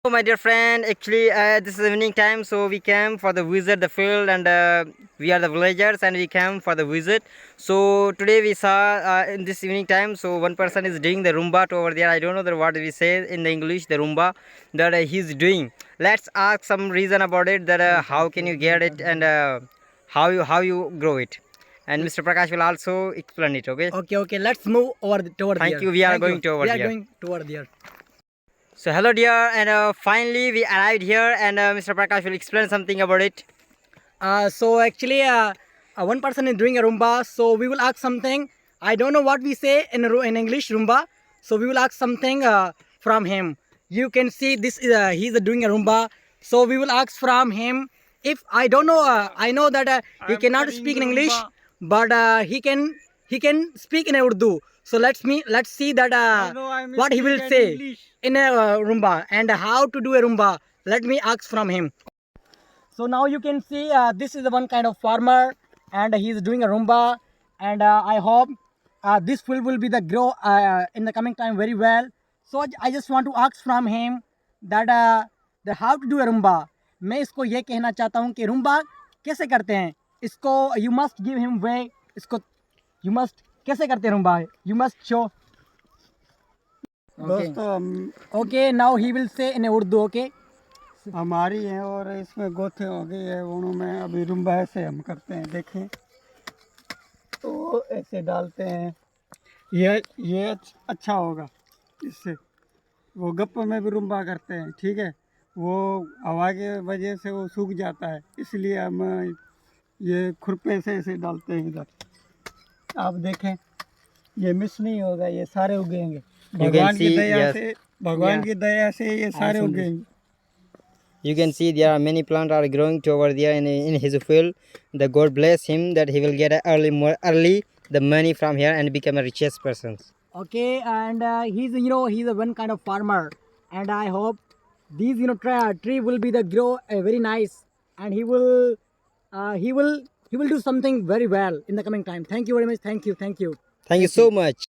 So my dear friend, actually this is evening time, so we came for the visit the field, and we are the villagers and we came for the visit. So today we saw in this evening time, so one person is doing the Rumba to over there. I don't know what we say in the English, the Rumba that he's doing. Let's ask some reason about it, that how can you get it, and how you grow it. And Mr. Prakash will also explain it, okay? Okay. Let's move toward Thank there. you. We are Thank going to over We are there. going toward there. So hello dear, and finally we arrived here, and Mr. Prakash will explain something about it. So actually, one person is doing a Rumba. So we will ask something. I don't know what we say in English Rumba. So we will ask something from him. You can see this is he's doing a Rumba. So we will ask from him. If I don't know, I know that he cannot speak in English, but he can speak in Urdu. So let's see that what he will say in a Rumba and how to do a Rumba. Let me ask from him. So now you can see this is the one kind of farmer, and he is doing a Rumba, and I hope this field will be the grow in the coming time very well. So I just want to ask from him that the how to do a Rumba. मैं इसको ये कहना चाहता हूँ कि रुम्बा कैसे करते हैं इसको. You must give him way. इसको यू मस्ट कैसे करते हैं रुम्बा. You must show. दोस्तों okay now he will say in Urdu. Okay हमारी है और इसमें गोथे हो गई है उन्होंने अभी रुम्बा ऐसे हम करते हैं. देखें तो ऐसे डालते हैं. ये अच्छा होगा इससे. वो गप्प में भी रुम्बा करते हैं. ठीक है, वो हवा के वजह से वो सूख जाता है, इसलिए हम ये खुरपे से ऐसे डालते हैं इधर. आप देखें ये मिस नहीं होगा, ये सारे उगेंगे भगवान की दया से. भगवान की दया से ये सारे उगेंगे. You can see there are many plants are growing to over there in his field. The God bless him that he will get early the money from here and become a richest person. Okay, and he's a one kind of farmer, and I hope these tree will be the grow very nice, and he will do something very well in the coming time. Thank you very much. Thank you. Thank you so much.